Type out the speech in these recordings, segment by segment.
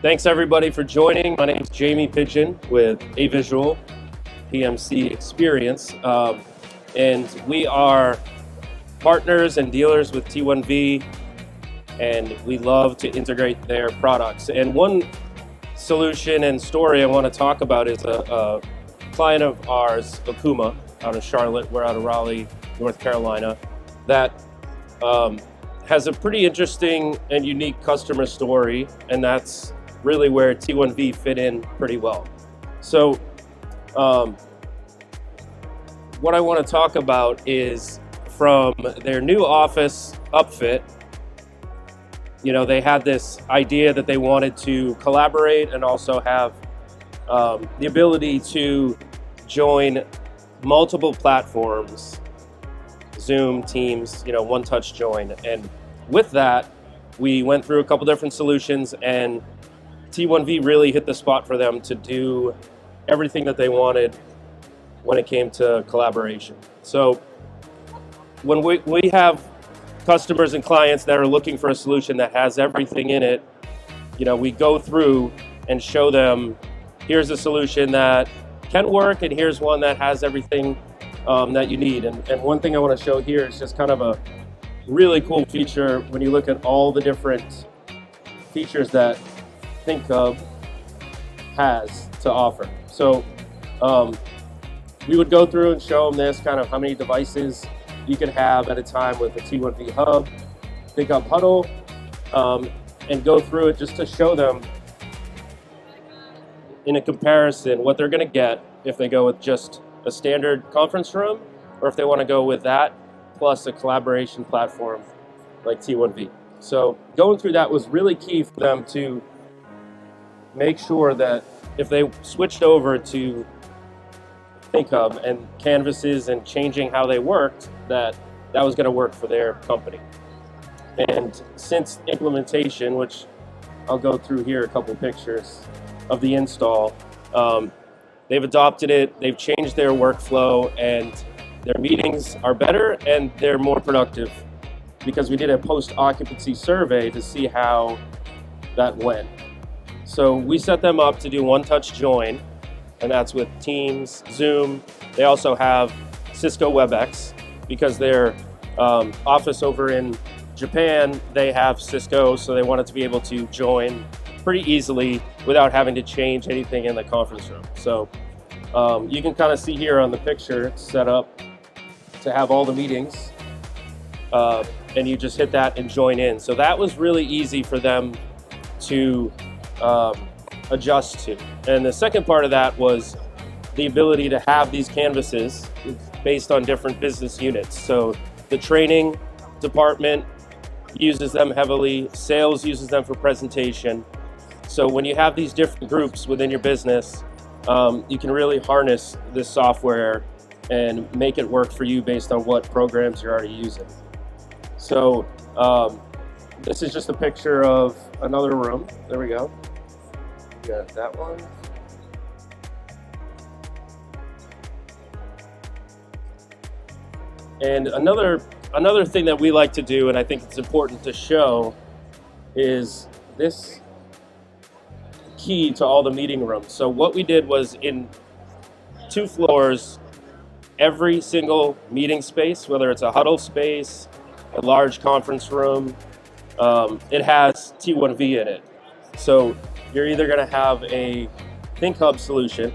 Thanks everybody for joining. My name is Jamie Pigeon with A.Visual PMC Experience, and we are partners and dealers with T1V, and we love to integrate their products. And one solution and story I want to talk about is a client of ours, Okuma, out of Charlotte. We're out of Raleigh, North Carolina, that has a pretty interesting and unique customer story, and that's really where T1V fit in pretty well. So what I want to talk about is from their new office upfit. You know, they had this idea that they wanted to collaborate and also have the ability to join multiple platforms, Zoom, Teams, one-touch join. And with that, we went through a couple different solutions, and T1V really hit the spot for them to do everything that they wanted when it came to collaboration. So when we have customers and clients that are looking for a solution that has everything in it, we go through and show them, here's a solution that can work, and here's one that has everything that you need. And one thing I want to show here is just kind of a really cool feature when you look at all the different features that ThinkHub has to offer. So we would go through and show them this, kind of how many devices you can have at a time with the T1V Hub, ThinkHub Huddle, and go through it just to show them in a comparison what they're going to get if they go with just a standard conference room, or if they want to go with that plus a collaboration platform like T1V. So going through that was really key for them to make sure that if they switched over to ThinkHub and canvases and changing how they worked, that was going to work for their company. And since implementation, which I'll go through here a couple pictures of the install, they've adopted it, they've changed their workflow, and their meetings are better and they're more productive, because we did a post-occupancy survey to see how that went. So we set them up to do one-touch join, and that's with Teams, Zoom. They also have Cisco WebEx, because their office over in Japan, they have Cisco, so they wanted to be able to join pretty easily without having to change anything in the conference room. So you can kind of see here on the picture, it's set up to have all the meetings, and you just hit that and join in. So that was really easy for them to adjust to. And the second part of that was the ability to have these canvases based on different business units. So the training department uses them heavily, sales uses them for presentation. So when you have these different groups within your business, you can really harness this software and make it work for you based on what programs you're already using. So this is just a picture of another room. There we go. Got that one. And another thing that we like to do, and I think it's important to show, is this key to all the meeting rooms. So what we did was, in 2 floors, every single meeting space, whether it's a huddle space, a large conference room, it has T1V in it. So you're either going to have a ThinkHub solution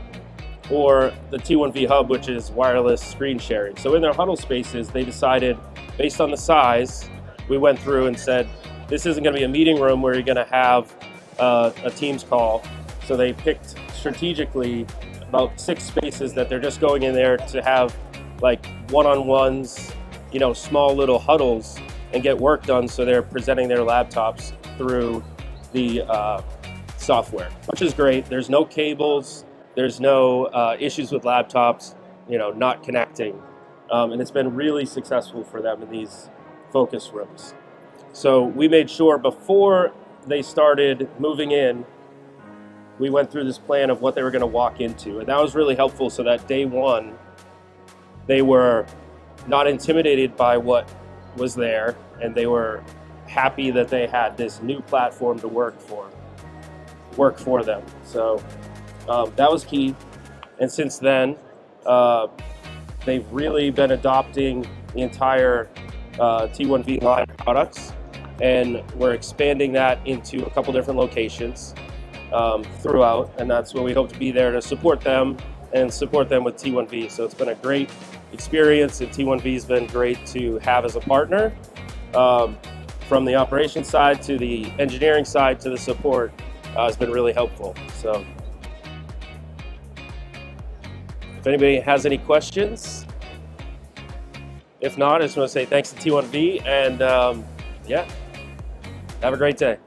or the T1V Hub, which is wireless screen sharing. So in their huddle spaces, they decided, based on the size, we went through and said, this isn't going to be a meeting room where you're going to have a Teams call. So they picked strategically about 6 spaces that they're just going in there to have like one-on-ones, small little huddles, and get work done. So they're presenting their laptops through the software, which is great. There's no cables, there's no issues with laptops, not connecting. And it's been really successful for them in these focus rooms. So we made sure before they started moving in, we went through this plan of what they were going to walk into. And that was really helpful, so that day one, they were not intimidated by what was there, and they were happy that they had this new platform to work for. work for them. So that was key. And since then, they've really been adopting the entire T1V line of products, and we're expanding that into a couple different locations throughout, and that's where we hope to be there to support them and support them with T1V. So it's been a great experience, and T1V has been great to have as a partner. From the operations side to the engineering side to the support, has been really helpful. So if anybody has any questions, if not, I just want to say thanks to T1V, and yeah, have a great day.